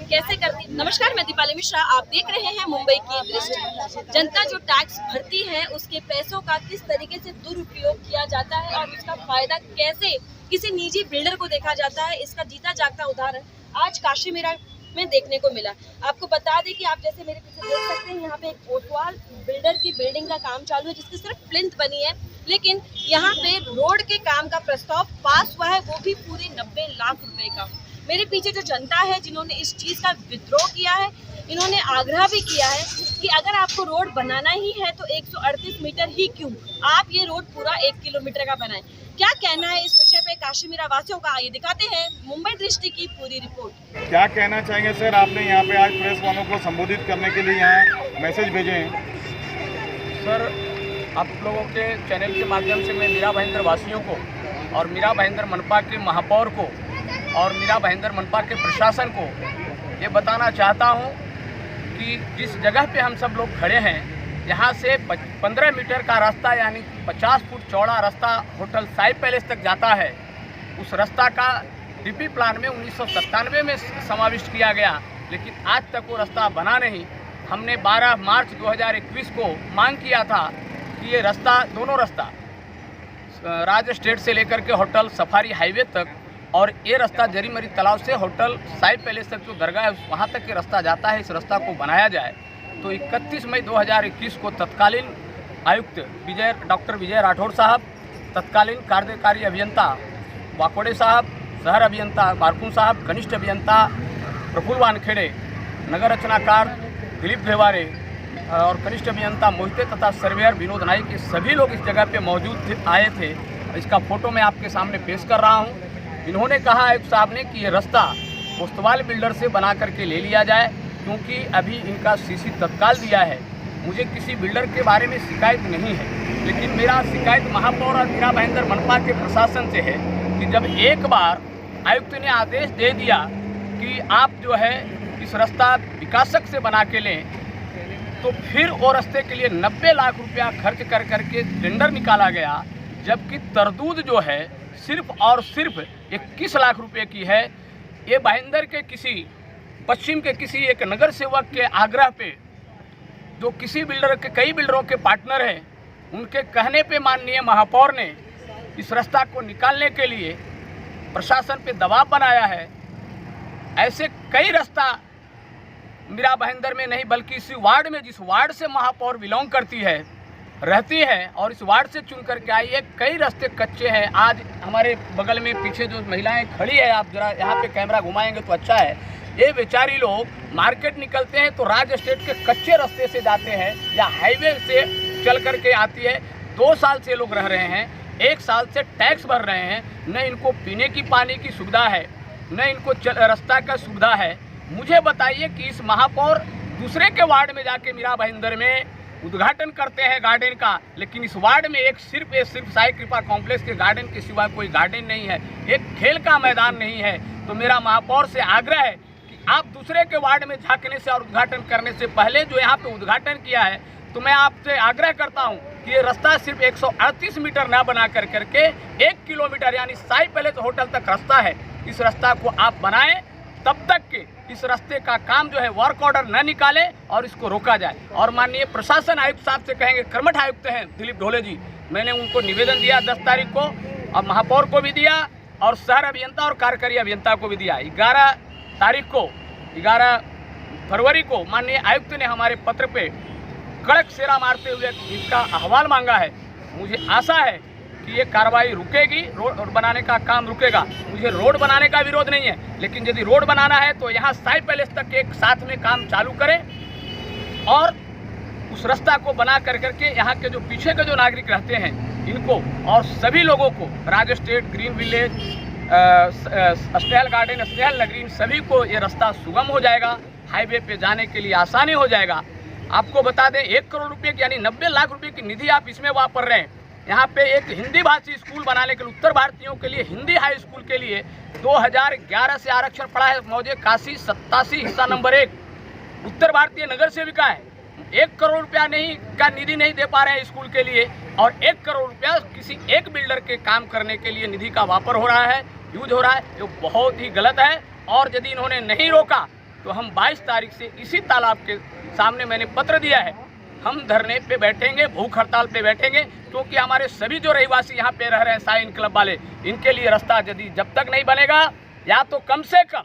कैसे करती। नमस्कार, मैं दीपाली मिश्रा, आप देख रहे हैं मुंबई की दृष्टि। जनता जो टैक्स भरती है उसके पैसों का किस तरीके से दुरुपयोग किया जाता है और उसका फायदा कैसे किसी निजी बिल्डर को देखा जाता है, इसका जीता जागता उदाहरण आज काशीमीरा में देखने को मिला। आपको बता दें कि आप जैसे मेरे पीछे देख सकते हैं, यहाँ पे एक कोतवाल बिल्डर की बिल्डिंग का काम चालू है जिसकी सिर्फ प्लिंथ बनी है, लेकिन यहाँ पे रोड के काम का प्रस्ताव पास हुआ है, वो भी पूरे 90 लाख रुपए का। मेरे पीछे जो जनता है जिन्होंने इस चीज़ का विद्रोह किया है, इन्होंने आग्रह भी किया है कि अगर आपको रोड बनाना ही है तो 138 मीटर ही क्यों, आप ये रोड पूरा 1 किलोमीटर का बनाएं। क्या कहना है इस विषय पे काशीमीरा वासियों का, आइए दिखाते हैं मुंबई दृष्टि की पूरी रिपोर्ट। क्या कहना चाहेंगे सर, आपने यहाँ पे आज प्रेस वालों को संबोधित करने के लिए यहाँ मैसेज भेजे हैं? सर, आप लोगों के चैनल के माध्यम से मैं मीरा भाईंदर वासियों को और मीरा भाईंदर मनपा के महापौर को और मीरा भाईंदर मनपा के प्रशासन को ये बताना चाहता हूँ कि जिस जगह पे हम सब लोग खड़े हैं, यहाँ से 15 मीटर का रास्ता यानी 50 फुट चौड़ा रास्ता होटल साई पैलेस तक जाता है। उस रास्ता का डीपी प्लान में 1997 में समाविष्ट किया गया, लेकिन आज तक वो रास्ता बना नहीं। हमने 12 मार्च 2021 को मांग किया था कि ये रास्ता, दोनों रास्ता राज स्टेट से लेकर के होटल सफारी हाईवे तक और ये रास्ता जरीमरी तालाब से होटल साई पैलेस तक जो दरगाह है वहाँ तक ये रास्ता जाता है, इस रास्ता को बनाया जाए। तो 31 मई 2021 को तत्कालीन आयुक्त डॉक्टर विजय राठौर साहब, तत्कालीन कार्यकारी अभियंता वाकोड़े साहब, शहर अभियंता बारकुन साहब, कनिष्ठ अभियंता प्रफुल्ल वानखेड़े, नगर रचनाकार दिलीप घेवारे और कनिष्ठ अभियंता मोहिते तथा सर्वेयर विनोद नाइक, ये सभी लोग इस जगह पे मौजूद आए थे। इसका फोटो मैं आपके सामने पेश कर रहा हूँ। इन्होंने कहा आयुक्त साहब ने कि ये रास्ता कोतवाल बिल्डर से बना करके ले लिया जाए, क्योंकि अभी इनका सीसी तत्काल दिया है। मुझे किसी बिल्डर के बारे में शिकायत नहीं है, लेकिन मेरा शिकायत महापौर और मीरा भाईंदर मनपा के प्रशासन से है कि जब एक बार आयुक्त ने आदेश दे दिया कि आप जो है इस रास्ता विकासक से बना के लें, तो फिर वो रास्ते के लिए 90 लाख रुपया खर्च कर करके टेंडर निकाला गया, जबकि तरदूद जो है सिर्फ और सिर्फ 21 लाख रुपए की है। ये भाईंदर के किसी पश्चिम के किसी एक नगर सेवक के आग्रह पे, जो किसी बिल्डर के कई बिल्डरों के पार्टनर हैं, उनके कहने पे माननीय महापौर ने इस रास्ता को निकालने के लिए प्रशासन पे दबाव बनाया है। ऐसे कई रास्ता मीरा भाईंदर में नहीं बल्कि इसी वार्ड में, जिस वार्ड से महापौर बिलोंग करती है, रहती है और इस वार्ड से चुन करके आई है, कई रास्ते कच्चे हैं। आज हमारे बगल में पीछे जो महिलाएं खड़ी है, आप जरा यहाँ पे कैमरा घुमाएंगे तो अच्छा है। ये बेचारी लोग मार्केट निकलते हैं तो राज स्टेट के कच्चे रास्ते से जाते हैं या हाईवे से चल करके आती है। 2 साल से लोग रह रहे हैं, 1 साल से टैक्स भर रहे हैं, न इनको पीने की पानी की सुविधा है, न इनको रास्ता का सुविधा है। मुझे बताइए कि इस महापौर दूसरे के वार्ड में जाके मीरा भाईंदर में उद्घाटन करते हैं गार्डन का, लेकिन इस वार्ड में सिर्फ साई कृपा कॉम्प्लेक्स के गार्डन के सिवा कोई गार्डन नहीं है, एक खेल का मैदान नहीं है। तो मेरा महापौर से आग्रह है कि आप दूसरे के वार्ड में झांकने से और उद्घाटन करने से पहले जो यहाँ पे उद्घाटन किया है, तो मैं आपसे आग्रह करता हूँ कि ये रास्ता सिर्फ 138 मीटर ना बना करके 1 किलोमीटर यानी साई पैलेस होटल तक रास्ता है, इस रास्ता को आप बनाएं। तब तक के इस रास्ते का काम जो है वर्क ऑर्डर न निकाले और इसको रोका जाए। और माननीय प्रशासन आयुक्त साहब से कहेंगे, कर्मठ आयुक्त हैं दिलीप ढोले जी, मैंने उनको निवेदन दिया 10 तारीख को और महापौर को भी दिया और शहर अभियंता और कार्यकारी अभियंता को भी दिया। 11 तारीख को 11 फरवरी को माननीय आयुक्त ने हमारे पत्र पे कड़क सेरा मारते हुए इसका अहवाल मांगा है। मुझे आशा है कि ये कार्रवाई रुकेगी, रोड बनाने का काम रुकेगा। मुझे रोड बनाने का विरोध नहीं है, लेकिन यदि रोड बनाना है तो यहाँ साई पैलेस तक एक साथ में काम चालू करें और उस रास्ता को बना करके यहाँ के जो पीछे के जो नागरिक रहते हैं इनको और सभी लोगों को Raj state, green village, Snehal garden, Snehal Nagari, इन सभी को ये रास्ता सुगम हो जाएगा, हाईवे पे जाने के लिए आसानी हो जाएगा। आपको बता दें 1 करोड़ रुपये की यानी 90 लाख रुपये की निधि आप इसमें वापर रहे हैं। यहाँ पे एक हिंदी भाषी स्कूल बनाने के लिए, उत्तर भारतीयों के लिए हिंदी हाई स्कूल के लिए 2011 से आरक्षण पड़ा है। मौजे काशी 87 हिस्सा नंबर 1 उत्तर भारतीय नगर सेविका है। 1 करोड़ रुपया नहीं का निधि नहीं दे पा रहे हैं स्कूल के लिए और 1 करोड़ रुपया किसी एक बिल्डर के काम करने के लिए निधि का वापर हो रहा है, यूज हो रहा है, जो बहुत ही गलत है। और यदि इन्होंने नहीं रोका तो हम 22 तारीख से इसी तालाब के सामने मैंने पत्र दिया है, हम धरने पे बैठेंगे, भूख हड़ताल पे बैठेंगे, क्योंकि हमारे सभी जो रहवासी यहाँ पे रह रहे हैं शाही इनकलाब वाले, इनके लिए रास्ता यदि जब तक नहीं बनेगा, या तो कम से कम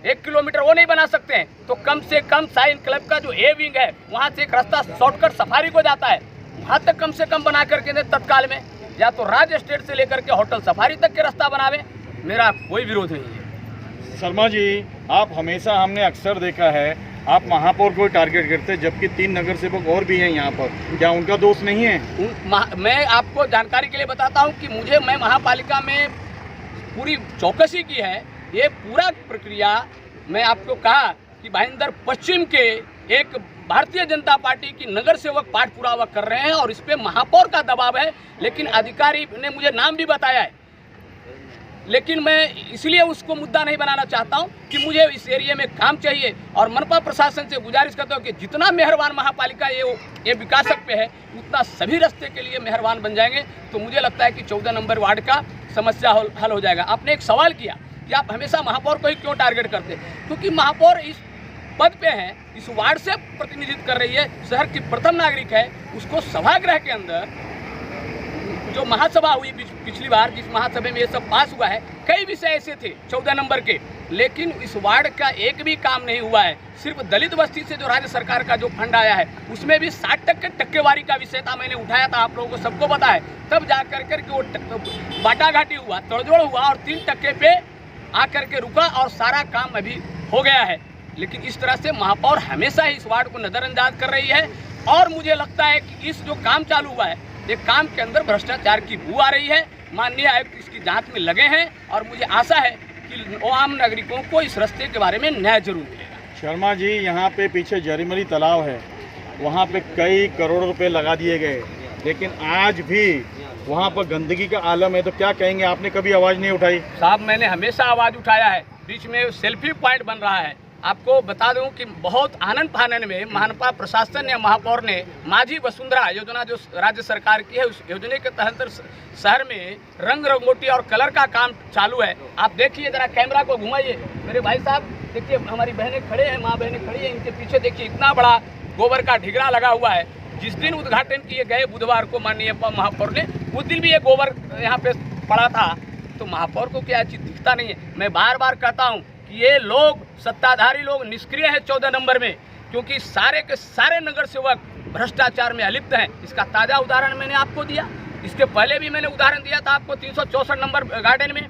1 किलोमीटर वो नहीं बना सकते हैं, तो कम से कम शाही इनकलाब का जो ए विंग है वहाँ से एक रास्ता शॉर्टकट सफारी को जाता है, वहाँ तक कम से कम बना करके दे तत्काल में, या तो राज एस्टेट से लेकर के होटल सफारी तक के रास्ता बनावे, मेरा कोई विरोध नहीं है। शर्मा जी, आप हमेशा हमने अक्सर देखा है आप महापौर को टारगेट करते हैं, जबकि 3 नगर सेवक और भी हैं यहाँ पर, क्या उनका दोष नहीं है? मैं आपको जानकारी के लिए बताता हूँ कि मैं महापालिका में पूरी चौकसी की है, ये पूरा प्रक्रिया मैं आपको कहा कि भाईंदर पश्चिम के एक भारतीय जनता पार्टी की नगर सेवक पाठ पुरावा कर रहे हैं और इस पे महापौर का दबाव है, लेकिन अधिकारी ने मुझे नाम भी बताया है, लेकिन मैं इसलिए उसको मुद्दा नहीं बनाना चाहता हूं कि मुझे इस एरिया में काम चाहिए और मनपा प्रशासन से गुजारिश करता हूं कि जितना मेहरबान महापालिका ये विकासक पे है उतना सभी रास्ते के लिए मेहरबान बन जाएंगे, तो मुझे लगता है कि 14 नंबर वार्ड का समस्या हल हो जाएगा। आपने एक सवाल किया कि आप हमेशा महापौर को ही क्यों टारगेट करते हैं, क्योंकि महापौर इस पद पे हैं, इस वार्ड से प्रतिनिधित्व कर रही है, शहर की प्रथम नागरिक है, उसको सभागृह के अंदर जो महासभा हुई पिछली बार, जिस महासभा में ये सब पास हुआ है, कई विषय ऐसे थे 14 नंबर के, लेकिन इस वार्ड का एक भी काम नहीं हुआ है। सिर्फ दलित बस्ती से जो राज्य सरकार का जो फंड आया है उसमें भी 60% टक्केवारी का विषय था, मैंने उठाया था, आप लोगों को सबको पता है, तब जा कर के वो बाटाघाटी हुआ, तड़जोड़ हुआ और 3% पे आकर के रुका और सारा काम अभी हो गया है। लेकिन इस तरह से महापौर हमेशा ही इस वार्ड को नज़रअंदाज कर रही है और मुझे लगता है कि इस जो काम चालू हुआ है, ये काम के अंदर भ्रष्टाचार की बू आ रही है। माननीय आयुक्त इसकी जांच में लगे हैं और मुझे आशा है कि आम नागरिकों को इस रास्ते के बारे में न्याय जरूर मिलेगा। शर्मा जी, यहाँ पे पीछे जरीमरी तालाब है, वहाँ पे कई करोड़ रुपए लगा दिए गए, लेकिन आज भी वहाँ पर गंदगी का आलम है, तो क्या कहेंगे? आपने कभी आवाज़ नहीं उठाई? साहब, मैंने हमेशा आवाज़ उठाया है, बीच में सेल्फी पॉइंट बन रहा है। आपको बता दूं कि बहुत आनंद फानन में महानपा प्रशासन या महापौर ने माझी वसुंधरा योजना जो राज्य सरकार की है, उस योजना के तहत शहर में रंग रंगोटी और कलर का काम चालू है। आप देखिए, जरा कैमरा को घुमाइए मेरे भाई साहब, देखिए हमारी बहनें खड़े हैं, माँ बहनें खड़ी हैं, इनके पीछे देखिए इतना बड़ा गोबर का ढिगरा लगा हुआ है। जिस दिन उद्घाटन किए गए बुधवार को माननीय महापौर ने, उस दिन भी ये गोबर यहाँ पे पड़ा था, तो महापौर को क्या चीज़ दिखता नहीं है? मैं बार बार कहता हूँ कि ये लोग, सत्ताधारी लोग निष्क्रिय हैं 14 नंबर में, क्योंकि सारे के सारे नगर सेवक भ्रष्टाचार में अलिप्त हैं। इसका ताज़ा उदाहरण मैंने आपको दिया, इसके पहले भी मैंने उदाहरण दिया था आपको 364 नंबर गार्डन में।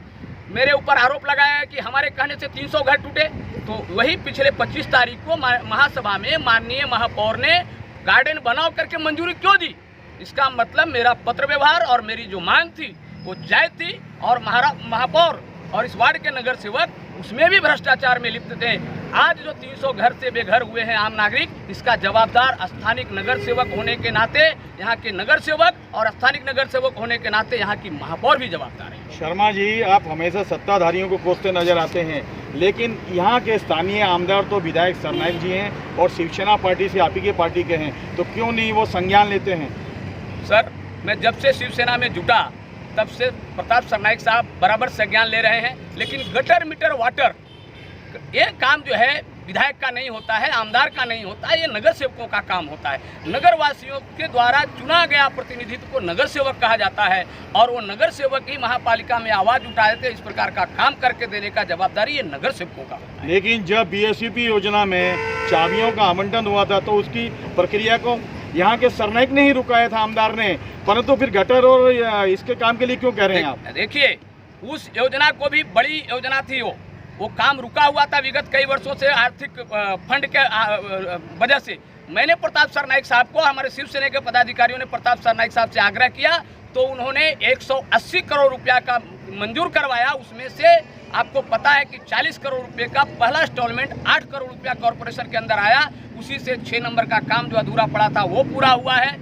मेरे ऊपर आरोप लगाया है कि हमारे कहने से 300 घर टूटे, तो वही पिछले 25 तारीख को महासभा में माननीय महापौर ने गार्डन बनाओ करके मंजूरी क्यों दी? इसका मतलब मेरा पत्र व्यवहार और मेरी जो मांग थी वो जायज थी, और महापौर और इस वार्ड के नगर सेवक उसमें भी भ्रष्टाचार में लिप्त थे। आज जो 300 घर से बेघर हुए हैं आम नागरिक, इसका जवाबदार स्थानिक नगर सेवक होने के नाते, यहाँ के नगर सेवक और स्थानिक नगर सेवक होने के नाते यहाँ की महापौर भी जवाबदार है। शर्मा जी, आप हमेशा सत्ताधारियों को कोसते नजर आते हैं, लेकिन यहाँ के स्थानीय आमदार तो विधायक सरनाइक जी हैं और शिवसेना पार्टी से आप ही के पार्टी के हैं, तो क्यों नहीं वो संज्ञान लेते हैं? सर, मैं जब से शिवसेना में जुटा तब से प्रताप सरनाइक साहब बराबर संज्ञान ले रहे हैं, लेकिन गटर मीटर वाटर ये काम जो है विधायक का नहीं होता है, आमदार का नहीं होता है, ये नगर सेवकों का काम होता है। नगर वासियों के द्वारा चुना गया प्रतिनिधित्व को नगर सेवक कहा जाता है, और वो नगर सेवक ही महापालिका में आवाज़ उठाए थे, इस प्रकार का काम करके देने का जवाबदारी ये नगर सेवकों का होता है। लेकिन जब BSVP योजना में चाबियों का आवंटन हुआ था, तो उसकी प्रक्रिया को यहाँ के सरनाइक ने ही रुकाया था, आमदार ने, परंतु फिर गटर और इसके काम के लिए क्यों कह रहे हैं आप? देखिए, उस योजना को भी बड़ी योजना थी, वो काम रुका हुआ था विगत कई वर्षों से आर्थिक फंड के वजह से। मैंने प्रताप सरनाइक साहब को, हमारे शिवसेना के पदाधिकारियों ने प्रताप सरनाइक साहब से आग्रह किया, तो उन्होंने 180 करोड़ रुपया का मंजूर करवाया। उसमें से आपको पता है कि 40 करोड़ रुपए का पहला इंस्टॉलमेंट 8 करोड़ रुपया कॉर्पोरेशन के अंदर आया, उसी से 6 नंबर का काम जो अधूरा पड़ा था वो पूरा हुआ है।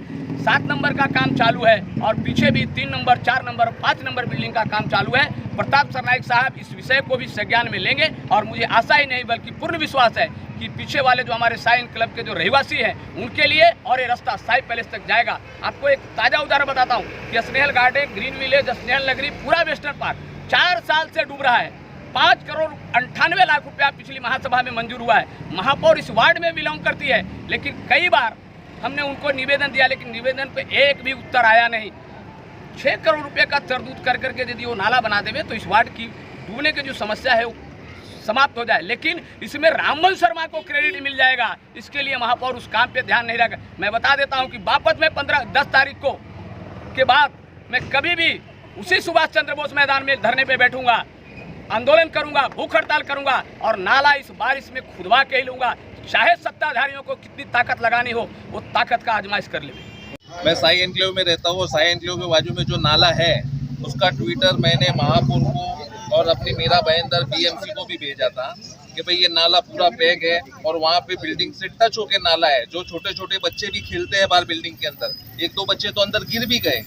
7 नंबर का काम चालू है, और पीछे भी 3 नंबर, 4 नंबर, 5 नंबर बिल्डिंग का काम चालू है। प्रताप सरनाइक साहब इस विषय को भी संज्ञान में लेंगे, और मुझे आशा ही नहीं बल्कि पूर्ण विश्वास है कि पीछे वाले जो हमारे शाही इनकलाब के जो रहवासी हैं उनके लिए और ये रास्ता शाही पैलेस तक जाएगा। आपको एक ताज़ा उदाहरण बताता हूँ कि Snehal garden, green village, Snehal नगरी, पूरा वेस्टर्न पार्क 4 साल से डूब रहा है। 5 करोड़ 98 लाख रुपया पिछली महासभा में मंजूर हुआ है। महापौर इस वार्ड में बिलोंग करती है, लेकिन कई बार हमने उनको निवेदन दिया, लेकिन निवेदन पे एक भी उत्तर आया नहीं। 6 करोड़ रुपए का तरदूत कर करके यदि वो नाला बना देवे तो इस वार्ड की डूबने की जो समस्या है वो समाप्त हो जाए। लेकिन इसमें रामबन शर्मा को क्रेडिट मिल जाएगा, इसके लिए महापौर उस काम पे ध्यान नहीं रखा। मैं बता देता हूं कि बापत में 10 तारीख को के बाद मैं कभी भी उसी सुभाष चंद्र बोस मैदान में धरने पे बैठूंगा, आंदोलन करूंगा, भूख हड़ताल करूंगा और नाला इस बारिश में खुदवा के ही लूंगा। चाहे सत्ताधारियों को कितनी ताकत लगानी हो, वो ताकत का आजमाइश कर ले। मैं साई एनक्लेव में रहता हूँ। साई एनक्लेव के बाजू में जो नाला है उसका ट्विटर मैंने महापौर को और अपनी मीरा भाईंदर बीएमसी को भी भेजा था कि भाई ये नाला पूरा पैक है और वहाँ पे बिल्डिंग से टच होके नाला है। जो छोटे छोटे बच्चे भी खेलते हैं बाहर बिल्डिंग के अंदर, 1-2 बच्चे तो अंदर गिर भी गए,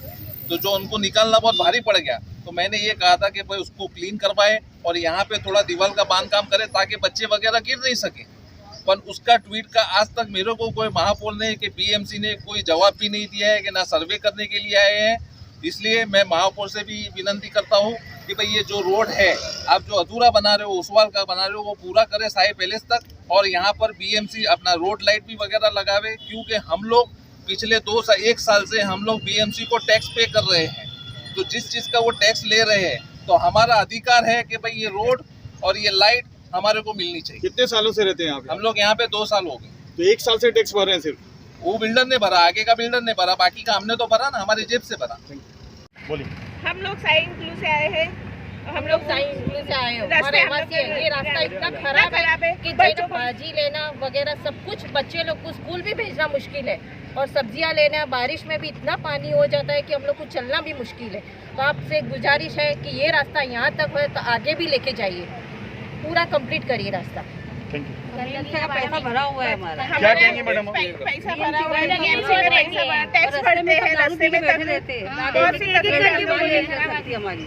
तो जो उनको निकालना बहुत भारी पड़ गया। तो मैंने ये कहा था कि भाई उसको क्लीन करवाए और यहाँ पे थोड़ा दीवार का बांधकाम करे ताकि बच्चे वगैरह गिर नहीं सके। पर उसका ट्वीट का आज तक मेरे को कोई महापौर ने कि बीएमसी ने कोई जवाब भी नहीं दिया है कि ना सर्वे करने के लिए आए हैं। इसलिए मैं महापौर से भी विनती करता हूँ कि भाई ये जो रोड है आप जो अधूरा बना रहे हो, ओसवाल का बना रहे हो, वो पूरा करे साई पैलेस तक, और यहाँ पर बीएमसी अपना रोड लाइट भी वगैरह लगावे। क्योंकि हम लोग पिछले 1 साल से हम लोग बीएमसी को टैक्स पे कर रहे हैं, तो जिस चीज़ का वो टैक्स ले रहे हैं तो हमारा अधिकार है कि भाई ये रोड और ये लाइट हमारे को मिलनी चाहिए। कितने सालों से रहते हैं आप? हम लोग यहाँ पे 2 साल हो गए। तो 1 साल से टैक्स भर रहे हैं सिर्फ? वो बिल्डर ने भरा, आगे का बिल्डर ने भरा, बाकी का हमने तो भरा ना, हमारी जेब से भरा। बोलिए। हम लोग साई एनक्लेव से आए हैं। हम लोग साई एनक्लेव से आए हैं। रास्ते ये रास्ता इतना खराब है कि जैसे भाजी लेना वगैरह सब कुछ, बच्चे लोग को स्कूल भी भेजना मुश्किल है और सब्जियां लेना, बारिश में भी इतना पानी हो जाता है कि हम लोग को चलना भी मुश्किल है। तो आपसे गुजारिश है कि ये रास्ता यहाँ तक है तो आगे भी लेके जाइए, पूरा कंप्लीट करिए रास्ता। Thank you. पैसा भरा हुआ है हमारा। क्या कहेंगे मैडम? पैसा भरा हुआ है, बीएमसी में पैसा भरा, टैक्स भरते हैं, रास्ते में बैठे रहते हैं। हमारी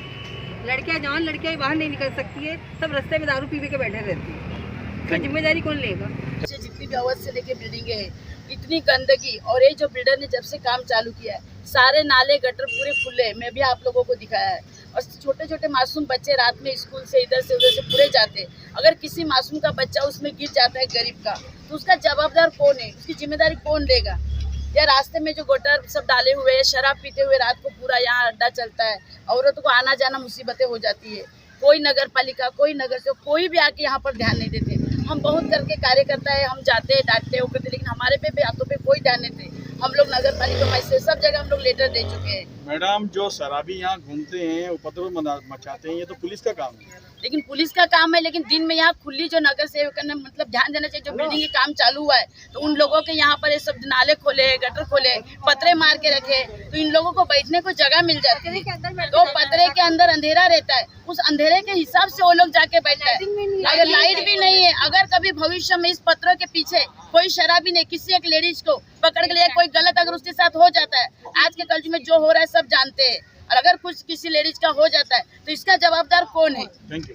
लड़कियां जवान लड़कियां बाहर नहीं निकल सकती है, सब रास्ते में दारू पी के बैठे रहती है। तो जिम्मेदारी कौन लेगा? जितनी भी आवाज से लेके बिल्डिंगे है, इतनी गंदगी, और ये जो बिल्डर ने जब से काम चालू किया है सारे नाले गटर पूरे खुले हैं। मैं भी आप लोगों को दिखाया है। और छोटे छोटे मासूम बच्चे रात में स्कूल से इधर से उधर से पूरे जाते, अगर किसी मासूम का बच्चा उसमें गिर जाता है गरीब का, तो उसका जवाबदार कौन है? उसकी जिम्मेदारी कौन लेगा? या रास्ते में जो गटर सब डाले हुए हैं, शराब पीते हुए रात को पूरा यहाँ अड्डा चलता है, औरतों को आना जाना मुसीबतें हो जाती है। कोई नगर पालिका, कोई नगर से कोई भी आके यहाँ पर ध्यान नहीं देते। हम बहुत करके कार्यकर्ता है, हम जाते हैं, डांटते हैं, करते, लेकिन हमारे पे बातों पे कोई ध्यान नहीं देते। हम लोग नगर पालिका से सब जगह हम लोग लेटर दे चुके हैं। मैडम, जो शराबी यहाँ घूमते हैं, उपद्रव मचाते हैं, ये तो पुलिस का काम है। लेकिन पुलिस का काम है, लेकिन दिन में यहाँ खुली जो नगर सेवक ने मतलब ध्यान देना चाहिए। जो बिल्डिंग के काम चालू हुआ है तो उन लोगों के यहाँ पर ये सब नाले खोले, गटर खोले, पतरे मार के रखे, तो इन लोगों को बैठने को जगह मिल जाती है। तो पतरे के अंदर अंधेरा रहता है, उस अंधेरे के हिसाब से वो लोग जाके बैठते हैं। अगर लाइट भी नहीं है, अगर कभी भविष्य में इस पत्रों के पीछे कोई शराबी ने किसी एक लेडीज को पकड़ के लिया, कोई गलत अगर उसके साथ हो जाता है, आज के कल में जो हो रहा है सब जानते हैं, और अगर कुछ किसी लेडीज का हो जाता है तो इसका जवाबदार कौन है? Thank you.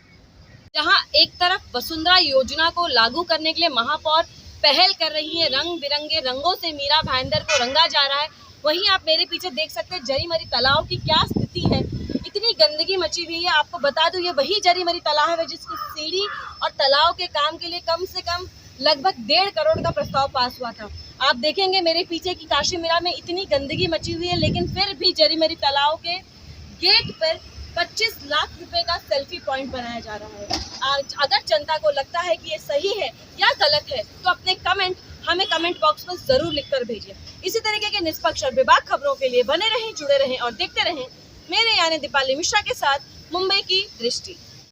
जहां एक तरफ वसुंधरा योजना को लागू करने के लिए महापौर पहल कर रही है, रंग बिरंगे रंगों से मीरा भाईंदर को रंगा जा रहा है, वहीं आप मेरे पीछे देख सकते हैं जरीमरी तालाब की क्या स्थिति है। इतनी गंदगी मची हुई है। आपको बता दूं, ये वही जरीमरी तालाब है जिसकी सीढ़ी और तालाब के काम के लिए कम से कम लगभग 1.5 करोड़ का प्रस्ताव पास हुआ था। आप देखेंगे मेरे पीछे की काशी मीरा में इतनी गंदगी मची हुई है, लेकिन फिर भी जरीमरी तालाब के गेट पर 25 लाख रुपए का सेल्फी पॉइंट बनाया जा रहा है। आज अगर जनता को लगता है कि ये सही है या गलत है तो अपने कमेंट हमें कमेंट बॉक्स में जरूर लिखकर भेजिए। इसी तरीके के निष्पक्ष और बेबाक खबरों के लिए बने रहें, जुड़े रहें और देखते रहें मेरे यानी दीपाली मिश्रा के साथ मुंबई की दृष्टि।